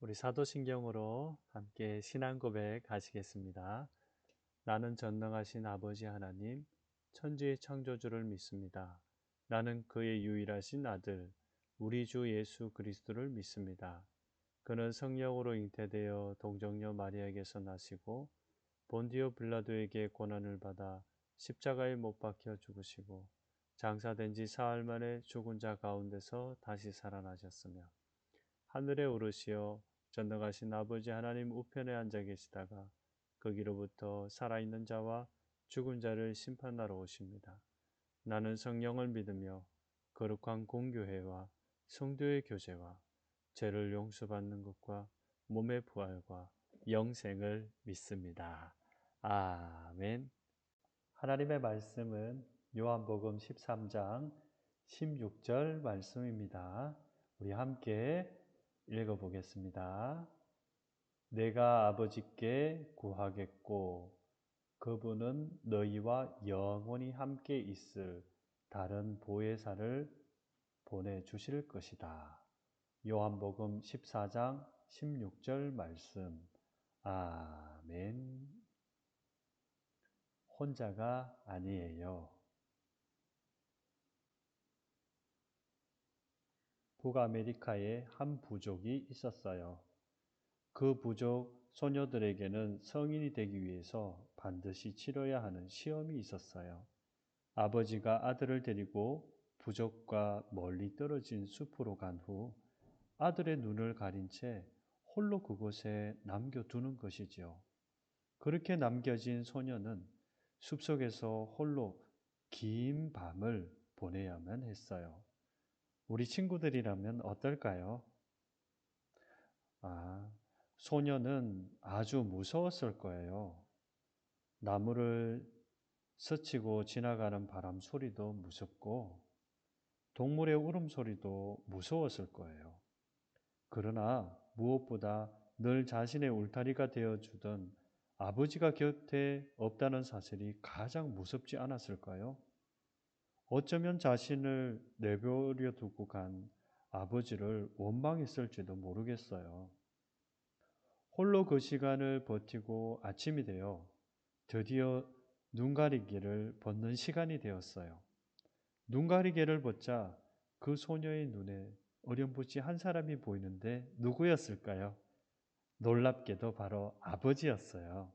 우리 사도신경으로 함께 신앙 고백 하시겠습니다. 나는 전능하신 아버지 하나님, 천지의 창조주를 믿습니다. 나는 그의 유일하신 아들, 우리 주 예수 그리스도를 믿습니다. 그는 성령으로 잉태되어 동정녀 마리아에게서 나시고 본디오 빌라도에게 고난을 받아 십자가에 못 박혀 죽으시고 장사된 지 사흘 만에 죽은 자 가운데서 다시 살아나셨으며 하늘에 오르시어 전능하신 아버지 하나님 우편에 앉아 계시다가 거기로부터 살아있는 자와 죽은 자를 심판하러 오십니다. 나는 성령을 믿으며 거룩한 공교회와 성도의 교제와 죄를 용서받는 것과 몸의 부활과 영생을 믿습니다. 아멘. 하나님의 말씀은 요한복음 13장 16절 말씀입니다. 우리 함께 읽어보겠습니다. 내가 아버지께 구하겠고 그분은 너희와 영원히 함께 있을 다른 보혜사를 보내주실 것이다. 요한복음 14장 16절 말씀. 아멘. 혼자가 아니에요. 북아메리카에 한 부족이 있었어요. 그 부족 소녀들에게는 성인이 되기 위해서 반드시 치러야 하는 시험이 있었어요. 아버지가 아들을 데리고 부족과 멀리 떨어진 숲으로 간 후 아들의 눈을 가린 채 홀로 그곳에 남겨두는 것이지요. 그렇게 남겨진 소녀는 숲속에서 홀로 긴 밤을 보내야만 했어요. 우리 친구들이라면 어떨까요? 소녀는 아주 무서웠을 거예요. 나무를 스치고 지나가는 바람 소리도 무섭고 동물의 울음소리도 무서웠을 거예요. 그러나 무엇보다 늘 자신의 울타리가 되어주던 아버지가 곁에 없다는 사실이 가장 무섭지 않았을까요? 어쩌면 자신을 내버려 두고 간 아버지를 원망했을지도 모르겠어요. 홀로 그 시간을 버티고 아침이 되어 드디어 눈가리개를 벗는 시간이 되었어요. 눈가리개를 벗자 그 소녀의 눈에 어렴풋이 한 사람이 보이는데 누구였을까요? 놀랍게도 바로 아버지였어요.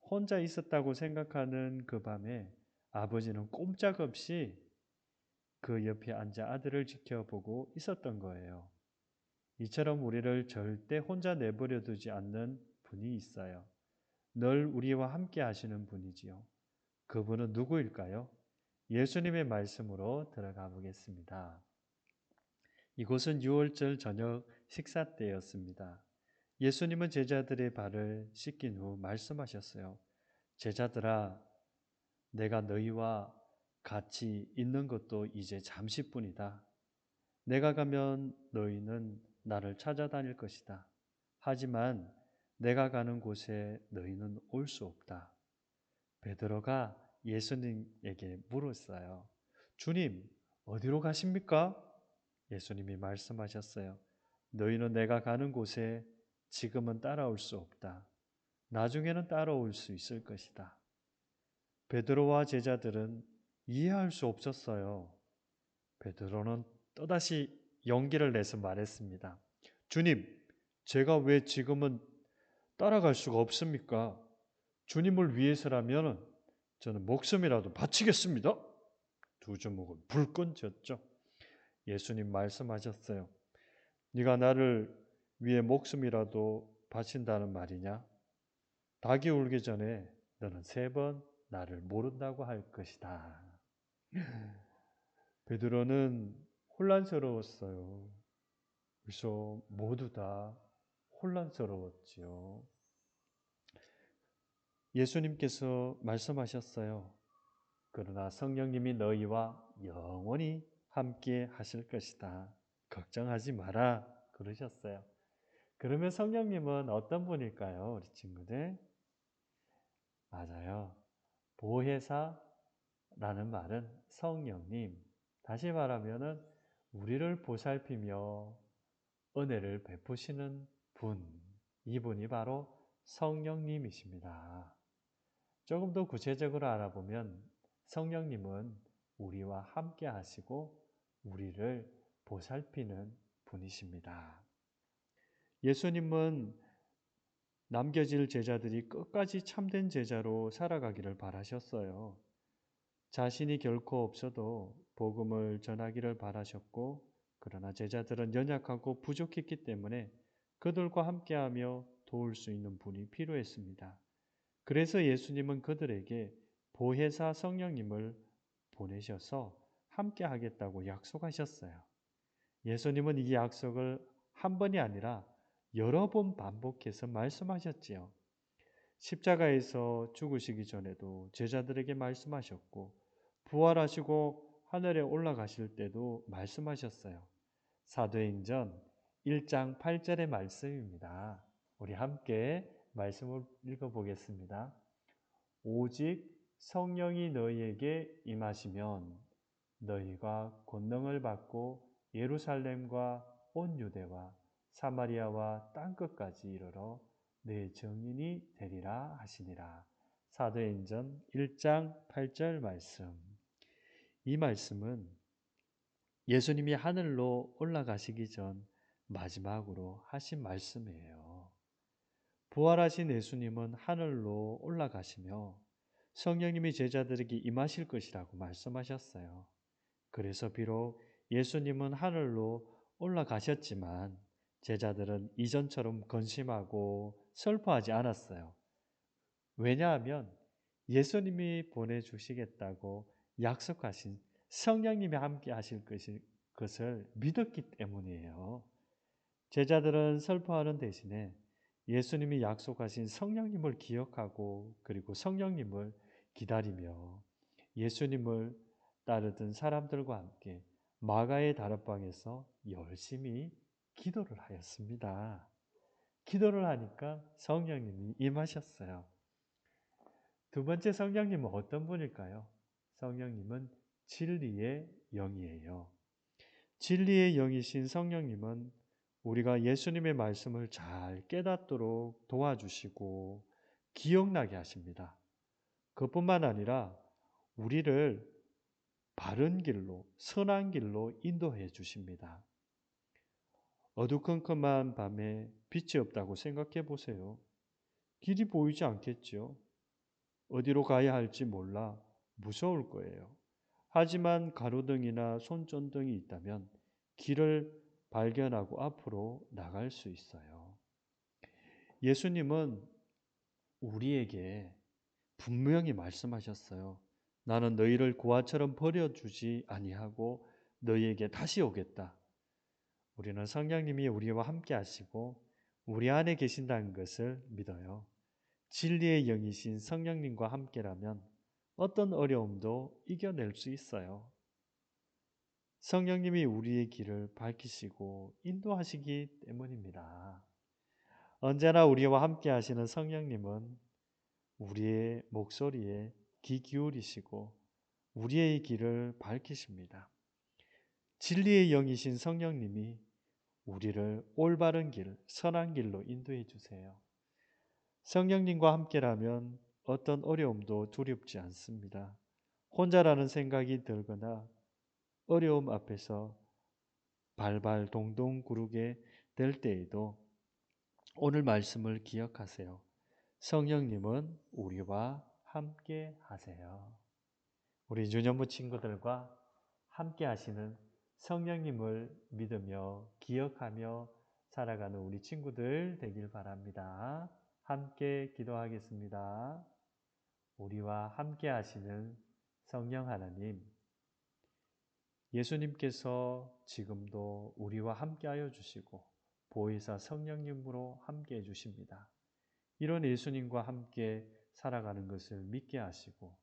혼자 있었다고 생각하는 그 밤에 아버지는 꼼짝없이 그 옆에 앉아 아들을 지켜보고 있었던 거예요. 이처럼 우리를 절대 혼자 내버려 두지 않는 분이 있어요. 늘 우리와 함께 하시는 분이지요. 그분은 누구일까요? 예수님의 말씀으로 들어가 보겠습니다. 이곳은 6월절 저녁 식사 때였습니다. 예수님은 제자들의 발을 씻긴 후 말씀하셨어요. 제자들아, 내가 너희와 같이 있는 것도 이제 잠시뿐이다. 내가 가면 너희는 나를 찾아다닐 것이다. 하지만 내가 가는 곳에 너희는 올 수 없다. 베드로가 예수님에게 물었어요. 주님, 어디로 가십니까? 예수님이 말씀하셨어요. 너희는 내가 가는 곳에 지금은 따라올 수 없다. 나중에는 따라올 수 있을 것이다. 베드로와 제자들은 이해할 수 없었어요. 베드로는 또다시 용기를 내서 말했습니다. 주님, 제가 왜 지금은 따라갈 수가 없습니까? 주님을 위해서라면 저는 목숨이라도 바치겠습니다. 두 주먹을 불끈 쥐었죠. 예수님 말씀하셨어요. 네가 나를 위해 목숨이라도 바친다는 말이냐? 닭이 울기 전에 너는 3번 나를 모른다고 할 것이다. 베드로는 혼란스러웠어요. 그래서 모두 다 혼란스러웠지요. 예수님께서 말씀하셨어요. 그러나 성령님이 너희와 영원히 함께 하실 것이다. 걱정하지 마라. 그러셨어요. 그러면 성령님은 어떤 분일까요? 우리 친구들? 맞아요. 보혜사라는 말은 성령님. 다시 말하면은 우리를 보살피며 은혜를 베푸시는 분, 이분이 바로 성령님이십니다. 조금 더 구체적으로 알아보면 성령님은 우리와 함께 하시고 우리를 보살피는 분이십니다. 예수님은 남겨질 제자들이 끝까지 참된 제자로 살아가기를 바라셨어요. 자신이 결코 없어도 복음을 전하기를 바라셨고, 그러나 제자들은 연약하고 부족했기 때문에 그들과 함께하며 도울 수 있는 분이 필요했습니다. 그래서 예수님은 그들에게 보혜사 성령님을 보내셔서 함께 하겠다고 약속하셨어요. 예수님은 이 약속을 한 번이 아니라 여러 번 반복해서 말씀하셨지요. 십자가에서 죽으시기 전에도 제자들에게 말씀하셨고, 부활하시고 하늘에 올라가실 때도 말씀하셨어요. 사도행전 1장 8절의 말씀입니다. 우리 함께 말씀을 읽어보겠습니다. 오직 성령이 너희에게 임하시면 너희가 권능을 받고 예루살렘과 온 유대와 사마리아와 땅끝까지 이르러 내 증인이 되리라 하시니라. 사도행전 1장 8절 말씀. 이 말씀은 예수님이 하늘로 올라가시기 전 마지막으로 하신 말씀이에요. 부활하신 예수님은 하늘로 올라가시며 성령님이 제자들에게 임하실 것이라고 말씀하셨어요. 그래서 비록 예수님은 하늘로 올라가셨지만 제자들은 이전처럼 근심하고 슬퍼하지 않았어요. 왜냐하면 예수님이 보내주시겠다고 약속하신 성령님이 함께 하실 것을 믿었기 때문이에요. 제자들은 슬퍼하는 대신에 예수님이 약속하신 성령님을 기억하고 그리고 성령님을 기다리며 예수님을 따르던 사람들과 함께 마가의 다락방에서 열심히 기도를 하였습니다. 기도를 하니까 성령님이 임하셨어요. 두 번째 성령님은 어떤 분일까요? 성령님은 진리의 영이에요. 진리의 영이신 성령님은 우리가 예수님의 말씀을 잘 깨닫도록 도와주시고 기억나게 하십니다. 그뿐만 아니라 우리를 바른 길로, 선한 길로 인도해 주십니다. 어두컴컴한 밤에 빛이 없다고 생각해 보세요. 길이 보이지 않겠죠? 어디로 가야 할지 몰라 무서울 거예요. 하지만 가로등이나 손전등이 있다면 길을 발견하고 앞으로 나갈 수 있어요. 예수님은 우리에게 분명히 말씀하셨어요. 나는 너희를 고아처럼 버려주지 아니하고 너희에게 다시 오겠다. 우리는 성령님이 우리와 함께 하시고 우리 안에 계신다는 것을 믿어요. 진리의 영이신 성령님과 함께라면 어떤 어려움도 이겨낼 수 있어요. 성령님이 우리의 길을 밝히시고 인도하시기 때문입니다. 언제나 우리와 함께 하시는 성령님은 우리의 목소리에 귀 기울이시고 우리의 길을 밝히십니다. 진리의 영이신 성령님이 우리를 올바른 길, 선한 길로 인도해 주세요. 성령님과 함께라면 어떤 어려움도 두렵지 않습니다. 혼자라는 생각이 들거나 어려움 앞에서 발발 동동 구르게 될 때에도 오늘 말씀을 기억하세요. 성령님은 우리와 함께 하세요. 우리 유년부 친구들과 함께 하시는 성령님을 믿으며 기억하며 살아가는 우리 친구들 되길 바랍니다. 함께 기도하겠습니다. 우리와 함께 하시는 성령 하나님, 예수님께서 지금도 우리와 함께하여 주시고 보혜사 성령님으로 함께해 주십니다. 이런 예수님과 함께 살아가는 것을 믿게 하시고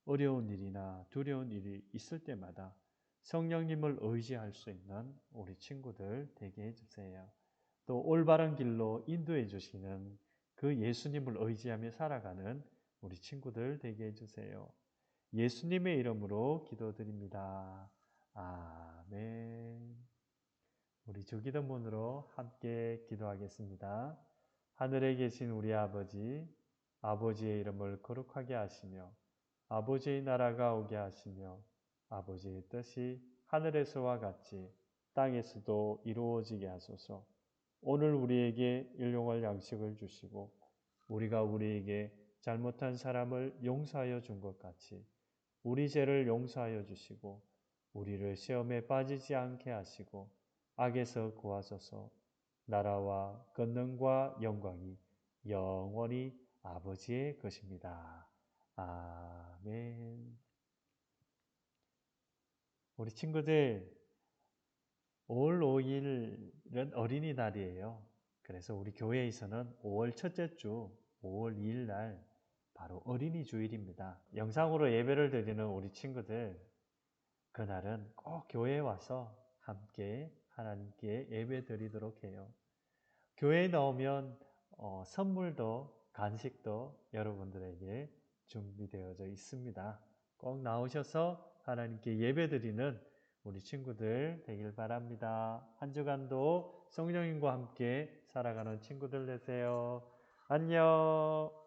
어려운 일이나 두려운 일이 있을 때마다 성령님을 의지할 수 있는 우리 친구들 되게 해주세요. 또 올바른 길로 인도해 주시는 그 예수님을 의지하며 살아가는 우리 친구들 되게 해주세요. 예수님의 이름으로 기도드립니다. 아멘. 우리 주기도문으로 함께 기도하겠습니다. 하늘에 계신 우리 아버지, 아버지의 이름을 거룩하게 하시며 아버지의 나라가 오게 하시며 아버지의 뜻이 하늘에서와 같이 땅에서도 이루어지게 하소서. 오늘 우리에게 일용할 양식을 주시고 우리가 우리에게 잘못한 사람을 용서하여 준 것 같이 우리 죄를 용서하여 주시고 우리를 시험에 빠지지 않게 하시고 악에서 구하소서. 나라와 권능과 영광이 영원히 아버지의 것입니다. 아멘. 우리 친구들, 5월 5일은 어린이날이에요. 그래서 우리 교회에서는 5월 첫째 주 5월 2일 날 바로 어린이 주일입니다. 영상으로 예배를 드리는 우리 친구들, 그날은 꼭 교회에 와서 함께 하나님께 예배 드리도록 해요. 교회에 나오면 선물도 간식도 여러분들에게 준비되어져 있습니다. 꼭 나오셔서 하나님께 예배 드리는 우리 친구들 되길 바랍니다. 한 주간도 성령님과 함께 살아가는 친구들 되세요. 안녕.